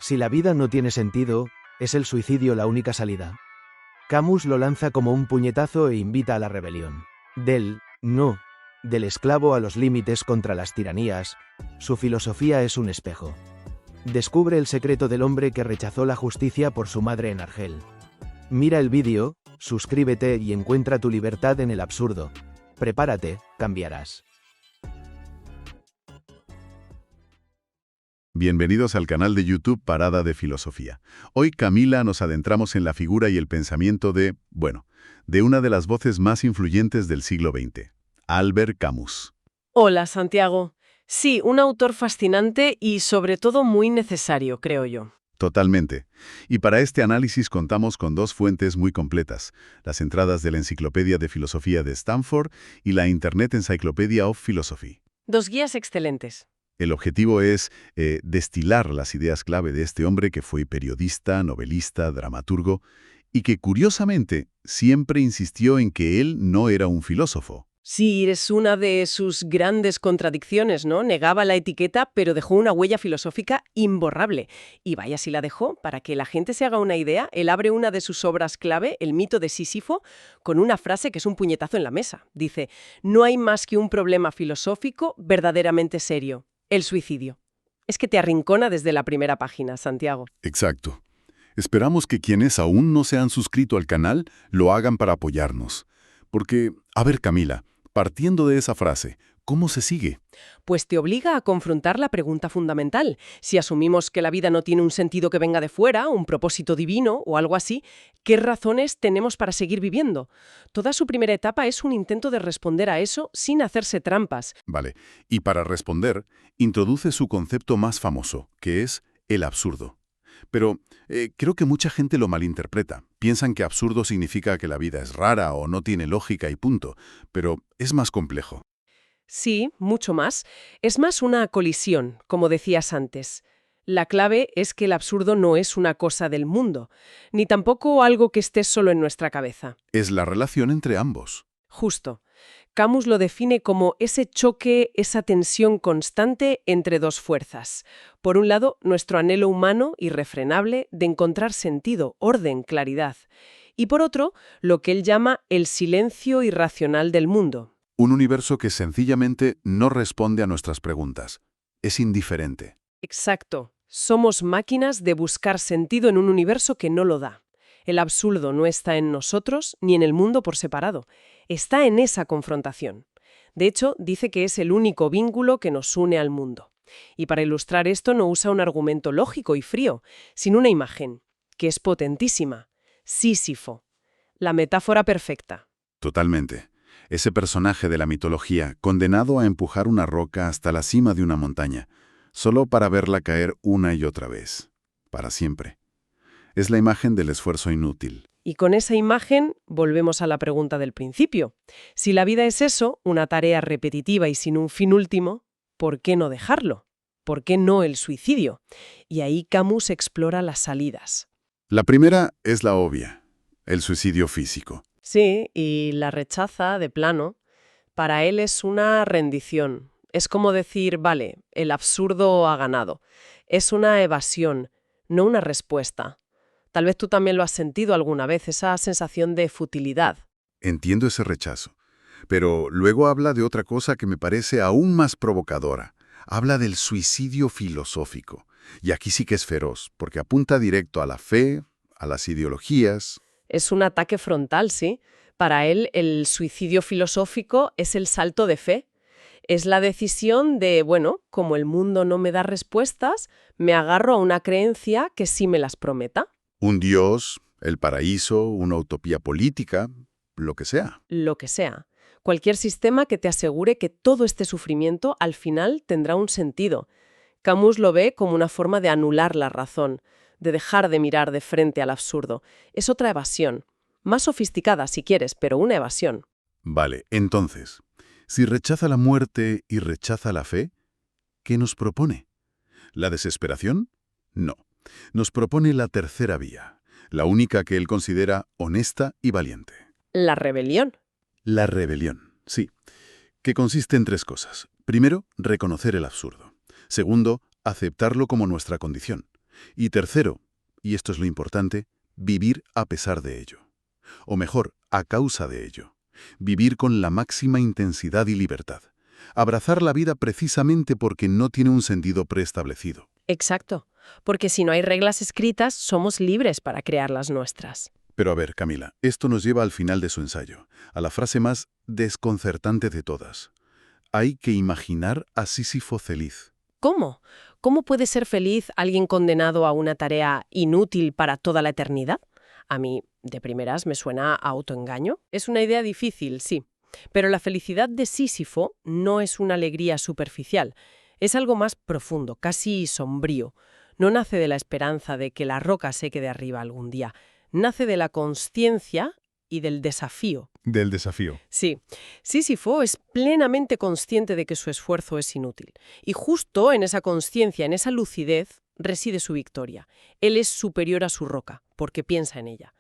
Si la vida no tiene sentido, ¿es el suicidio la única salida? Camus lo lanza como un puñetazo e invita a la rebelión. Del esclavo a los límites contra las tiranías, su filosofía es un espejo. Descubre el secreto del hombre que rechazó la justicia por su madre en Argel. Mira el vídeo, suscríbete y encuentra tu libertad en el absurdo. Prepárate, cambiarás. Bienvenidos al canal de YouTube Parada de Filosofía. Hoy, Camila, nos adentramos en la figura y el pensamiento de una de las voces más influyentes del siglo XX, Albert Camus. Hola, Santiago. Sí, un autor fascinante y sobre todo muy necesario, creo yo. Totalmente. Y para este análisis contamos con dos fuentes muy completas, las entradas de la Enciclopedia de Filosofía de Stanford y la Internet Encyclopedia of Philosophy. Dos guías excelentes. El objetivo es destilar las ideas clave de este hombre que fue periodista, novelista, dramaturgo, y que curiosamente siempre insistió en que él no era un filósofo. Sí, es una de sus grandes contradicciones, ¿no? Negaba la etiqueta, pero dejó una huella filosófica imborrable. Y vaya si la dejó. Para que la gente se haga una idea, él abre una de sus obras clave, El mito de Sísifo, con una frase que es un puñetazo en la mesa. Dice, no hay más que un problema filosófico verdaderamente serio, el suicidio. Es que te arrincona desde la primera página, Santiago. Exacto. Esperamos que quienes aún no se han suscrito al canal lo hagan para apoyarnos. Porque, a ver, Camila, partiendo de esa frase, ¿cómo se sigue? Pues te obliga a confrontar la pregunta fundamental. Si asumimos que la vida no tiene un sentido que venga de fuera, un propósito divino o algo así, ¿qué razones tenemos para seguir viviendo? Toda su primera etapa es un intento de responder a eso sin hacerse trampas. Vale, y para responder, introduce su concepto más famoso, que es el absurdo. Pero creo que mucha gente lo malinterpreta. Piensan que absurdo significa que la vida es rara o no tiene lógica y punto. Pero es más complejo. Sí, mucho más. Es más una colisión, como decías antes. La clave es que el absurdo no es una cosa del mundo, ni tampoco algo que esté solo en nuestra cabeza. Es la relación entre ambos. Justo. Camus lo define como ese choque, esa tensión constante entre dos fuerzas. Por un lado, nuestro anhelo humano, irrefrenable, de encontrar sentido, orden, claridad. Y por otro, lo que él llama el silencio irracional del mundo. Un universo que sencillamente no responde a nuestras preguntas. Es indiferente. Exacto. Somos máquinas de buscar sentido en un universo que no lo da. El absurdo no está en nosotros ni en el mundo por separado. Está en esa confrontación. De hecho, dice que es el único vínculo que nos une al mundo. Y para ilustrar esto no usa un argumento lógico y frío, sino una imagen, que es potentísima. Sísifo. La metáfora perfecta. Totalmente. Ese personaje de la mitología, condenado a empujar una roca hasta la cima de una montaña, solo para verla caer una y otra vez. Para siempre. Es la imagen del esfuerzo inútil. Y con esa imagen volvemos a la pregunta del principio. Si la vida es eso, una tarea repetitiva y sin un fin último, ¿por qué no dejarlo? ¿Por qué no el suicidio? Y ahí Camus explora las salidas. La primera es la obvia, el suicidio físico. Sí, y la rechaza de plano. Para él es una rendición. Es como decir, vale, el absurdo ha ganado. Es una evasión, no una respuesta. Tal vez tú también lo has sentido alguna vez, esa sensación de futilidad. Entiendo ese rechazo, pero luego habla de otra cosa que me parece aún más provocadora. Habla del suicidio filosófico. Y aquí sí que es feroz, porque apunta directo a la fe, a las ideologías. Es un ataque frontal, sí. Para él, el suicidio filosófico es el salto de fe. Es la decisión de, bueno, como el mundo no me da respuestas, me agarro a una creencia que sí me las prometa. Un dios, el paraíso, una utopía política, lo que sea. Lo que sea. Cualquier sistema que te asegure que todo este sufrimiento al final tendrá un sentido. Camus lo ve como una forma de anular la razón, de dejar de mirar de frente al absurdo. Es otra evasión. Más sofisticada, si quieres, pero una evasión. Vale, entonces, si rechaza la muerte y rechaza la fe, ¿qué nos propone? ¿La desesperación? No. Nos propone la tercera vía, la única que él considera honesta y valiente. La rebelión. La rebelión, sí, que consiste en tres cosas. Primero, reconocer el absurdo. Segundo, aceptarlo como nuestra condición. Y tercero, y esto es lo importante, vivir a pesar de ello. O mejor, a causa de ello. Vivir con la máxima intensidad y libertad. Abrazar la vida precisamente porque no tiene un sentido preestablecido. Exacto, porque si no hay reglas escritas, somos libres para crear las nuestras. Pero a ver, Camila, esto nos lleva al final de su ensayo, a la frase más desconcertante de todas. Hay que imaginar a Sísifo feliz. ¿Cómo? ¿Cómo puede ser feliz alguien condenado a una tarea inútil para toda la eternidad? A mí, de primeras, me suena a autoengaño. Es una idea difícil, sí. Pero la felicidad de Sísifo no es una alegría superficial. Es algo más profundo, casi sombrío. No nace de la esperanza de que la roca se quede arriba algún día. Nace de la consciencia y del desafío. Del desafío. Sí, Sísifo es plenamente consciente de que su esfuerzo es inútil. Y justo en esa consciencia, en esa lucidez, reside su victoria. Él es superior a su roca, porque piensa en ella.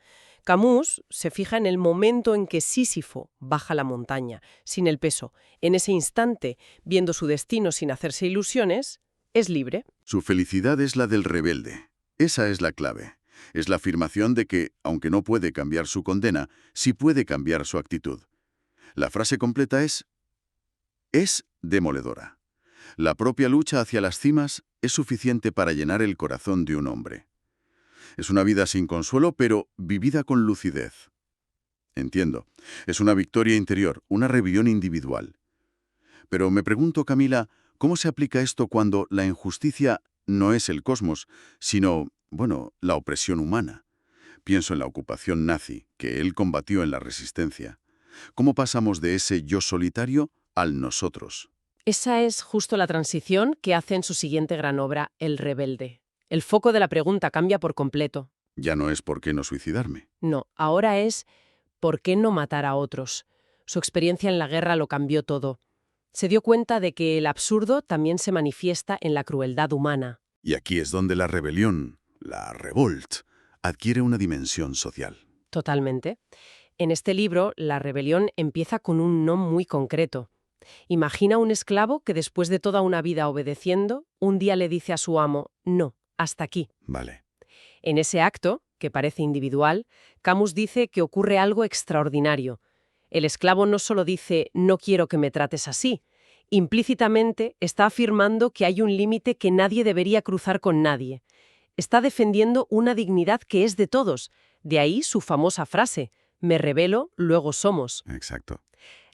Camus se fija en el momento en que Sísifo baja la montaña, sin el peso. En ese instante, viendo su destino sin hacerse ilusiones, es libre. Su felicidad es la del rebelde. Esa es la clave. Es la afirmación de que, aunque no puede cambiar su condena, sí puede cambiar su actitud. La frase completa es demoledora. La propia lucha hacia las cimas es suficiente para llenar el corazón de un hombre. Es una vida sin consuelo, pero vivida con lucidez. Entiendo. Es una victoria interior, una rebelión individual. Pero me pregunto, Camila, ¿cómo se aplica esto cuando la injusticia no es el cosmos, sino, la opresión humana? Pienso en la ocupación nazi, que él combatió en la resistencia. ¿Cómo pasamos de ese yo solitario al nosotros? Esa es justo la transición que hace en su siguiente gran obra, El rebelde. El foco de la pregunta cambia por completo. Ya no es por qué no suicidarme. No, ahora es ¿por qué no matar a otros? Su experiencia en la guerra lo cambió todo. Se dio cuenta de que el absurdo también se manifiesta en la crueldad humana. Y aquí es donde la rebelión, la revolt, adquiere una dimensión social. Totalmente. En este libro, la rebelión empieza con un no muy concreto. Imagina un esclavo que después de toda una vida obedeciendo, un día le dice a su amo, no, hasta aquí. Vale. En ese acto, que parece individual, Camus dice que ocurre algo extraordinario. El esclavo no solo dice, no quiero que me trates así. Implícitamente está afirmando que hay un límite que nadie debería cruzar con nadie. Está defendiendo una dignidad que es de todos. De ahí su famosa frase, me rebelo, luego somos. Exacto.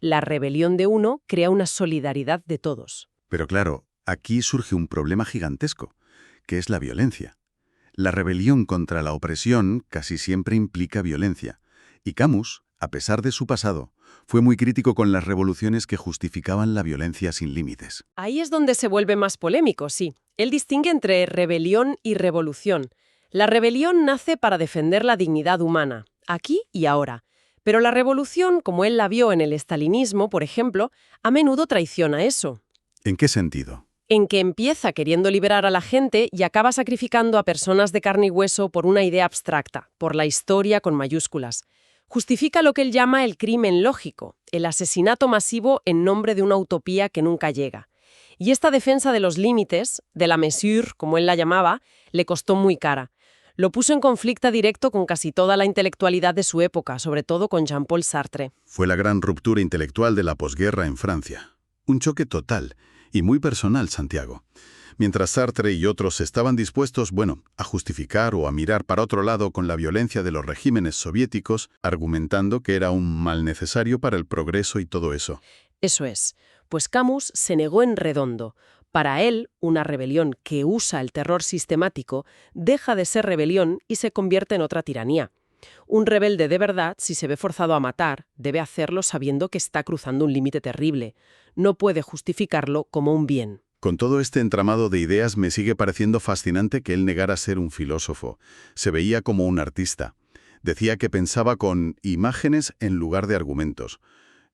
La rebelión de uno crea una solidaridad de todos. Pero claro, aquí surge un problema gigantesco, que es la violencia. La rebelión contra la opresión casi siempre implica violencia. Y Camus, a pesar de su pasado, fue muy crítico con las revoluciones que justificaban la violencia sin límites. Ahí es donde se vuelve más polémico, sí. Él distingue entre rebelión y revolución. La rebelión nace para defender la dignidad humana, aquí y ahora. Pero la revolución, como él la vio en el estalinismo, por ejemplo, a menudo traiciona eso. ¿En qué sentido? En que empieza queriendo liberar a la gente y acaba sacrificando a personas de carne y hueso por una idea abstracta, por la historia con mayúsculas. Justifica lo que él llama el crimen lógico, el asesinato masivo en nombre de una utopía que nunca llega. Y esta defensa de los límites, de la mesure, como él la llamaba, le costó muy cara. Lo puso en conflicto directo con casi toda la intelectualidad de su época, sobre todo con Jean-Paul Sartre. Fue la gran ruptura intelectual de la posguerra en Francia. Un choque total y muy personal, Santiago. Mientras Sartre y otros estaban dispuestos, a justificar o a mirar para otro lado con la violencia de los regímenes soviéticos, argumentando que era un mal necesario para el progreso y todo eso. Eso es, pues Camus se negó en redondo. Para él, una rebelión que usa el terror sistemático deja de ser rebelión y se convierte en otra tiranía. Un rebelde de verdad, si se ve forzado a matar, debe hacerlo sabiendo que está cruzando un límite terrible. No puede justificarlo como un bien. Con todo este entramado de ideas me sigue pareciendo fascinante que él negara ser un filósofo. Se veía como un artista. Decía que pensaba con imágenes en lugar de argumentos.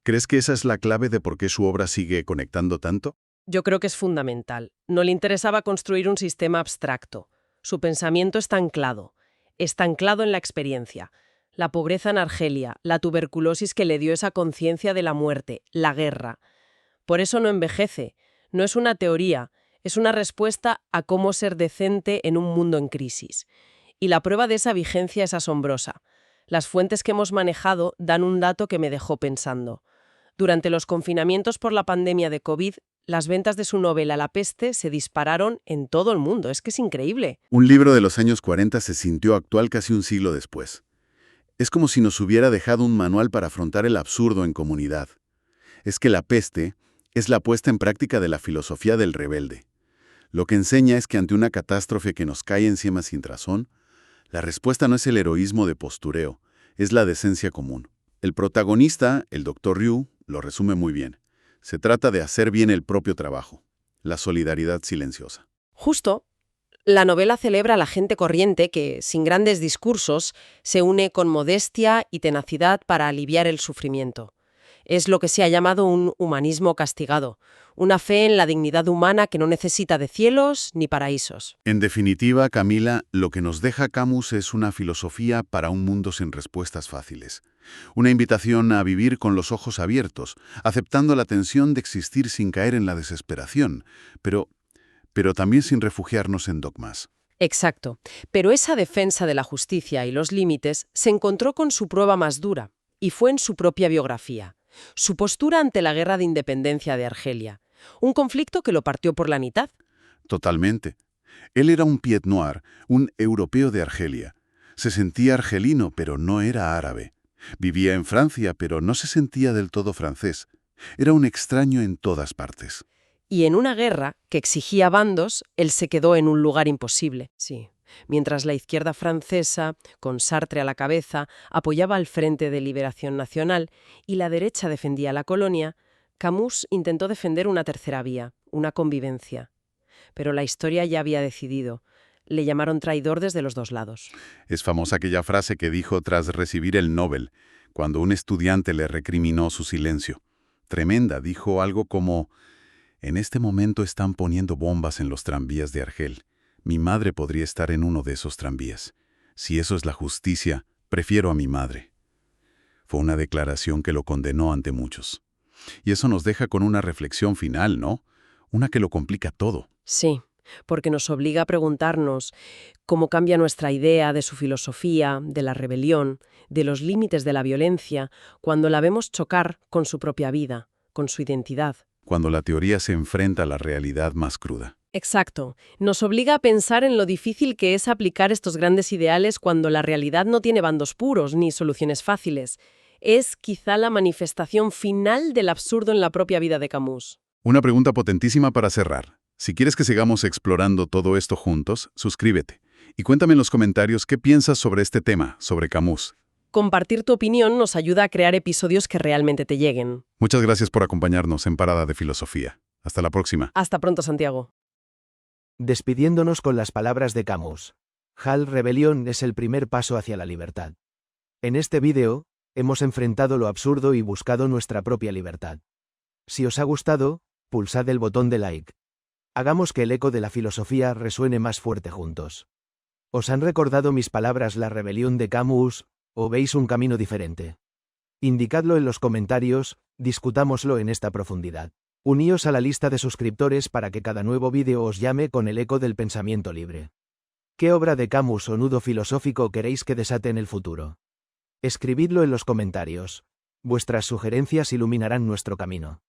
¿Crees que esa es la clave de por qué su obra sigue conectando tanto? Yo creo que es fundamental. No le interesaba construir un sistema abstracto. Su pensamiento está anclado en la experiencia. La pobreza en Argelia, la tuberculosis que le dio esa conciencia de la muerte, la guerra. Por eso no envejece. No es una teoría, Es una respuesta a cómo ser decente en un mundo en crisis. Y la prueba de esa vigencia es asombrosa. Las fuentes que hemos manejado dan un dato que me dejó pensando. Durante los confinamientos por la pandemia de COVID, las ventas de su novela La peste se dispararon en todo el mundo. Es que es increíble. Un libro de los años 40 se sintió actual casi un siglo después. Es como si nos hubiera dejado un manual para afrontar el absurdo en comunidad. Es que La peste es la puesta en práctica de la filosofía del rebelde. Lo que enseña es que ante una catástrofe que nos cae encima sin razón, la respuesta no es el heroísmo de postureo, es la decencia común. El protagonista, el Dr. Ryu, lo resume muy bien. Se trata de hacer bien el propio trabajo, la solidaridad silenciosa. Justo, la novela celebra a la gente corriente que, sin grandes discursos, se une con modestia y tenacidad para aliviar el sufrimiento. Es lo que se ha llamado un humanismo castigado, una fe en la dignidad humana que no necesita de cielos ni paraísos. En definitiva, Camila, lo que nos deja Camus es una filosofía para un mundo sin respuestas fáciles. Una invitación a vivir con los ojos abiertos, aceptando la tensión de existir sin caer en la desesperación, pero también sin refugiarnos en dogmas. Exacto. Pero esa defensa de la justicia y los límites se encontró con su prueba más dura, y fue en su propia biografía. Su postura ante la guerra de independencia de Argelia. Un conflicto que lo partió por la mitad. Totalmente. Él era un pied noir, un europeo de Argelia. Se sentía argelino, pero no era árabe. Vivía en Francia, pero no se sentía del todo francés. Era un extraño en todas partes. Y en una guerra que exigía bandos, él se quedó en un lugar imposible. Sí. Mientras la izquierda francesa, con Sartre a la cabeza, apoyaba al Frente de Liberación Nacional y la derecha defendía la colonia, Camus intentó defender una tercera vía, una convivencia. Pero la historia ya había decidido. Le llamaron traidor desde los dos lados. Es famosa aquella frase que dijo tras recibir el Nobel, cuando un estudiante le recriminó su silencio. Tremenda, dijo algo como: «En este momento están poniendo bombas en los tranvías de Argel. Mi madre podría estar en uno de esos tranvías. Si eso es la justicia, prefiero a mi madre». Fue una declaración que lo condenó ante muchos. Y eso nos deja con una reflexión final, ¿no? Una que lo complica todo. Sí, porque nos obliga a preguntarnos cómo cambia nuestra idea de su filosofía, de la rebelión, de los límites de la violencia, cuando la vemos chocar con su propia vida, con su identidad. Cuando la teoría se enfrenta a la realidad más cruda. Exacto. Nos obliga a pensar en lo difícil que es aplicar estos grandes ideales cuando la realidad no tiene bandos puros ni soluciones fáciles. Es quizá la manifestación final del absurdo en la propia vida de Camus. Una pregunta potentísima para cerrar. Si quieres que sigamos explorando todo esto juntos, suscríbete. Y cuéntame en los comentarios qué piensas sobre este tema, sobre Camus. Compartir tu opinión nos ayuda a crear episodios que realmente te lleguen. Muchas gracias por acompañarnos en Parada de Filosofía. Hasta la próxima. Hasta pronto, Santiago. Despidiéndonos con las palabras de Camus. Hal Rebelión es el primer paso hacia la libertad. En este vídeo, hemos enfrentado lo absurdo y buscado nuestra propia libertad. Si os ha gustado, pulsad el botón de like. Hagamos que el eco de la filosofía resuene más fuerte juntos. ¿Os han recordado mis palabras la rebelión de Camus, o veis un camino diferente? Indicadlo en los comentarios, discutámoslo en esta profundidad. Uníos a la lista de suscriptores para que cada nuevo vídeo os llame con el eco del pensamiento libre. ¿Qué obra de Camus o nudo filosófico queréis que desate en el futuro? Escribidlo en los comentarios. Vuestras sugerencias iluminarán nuestro camino.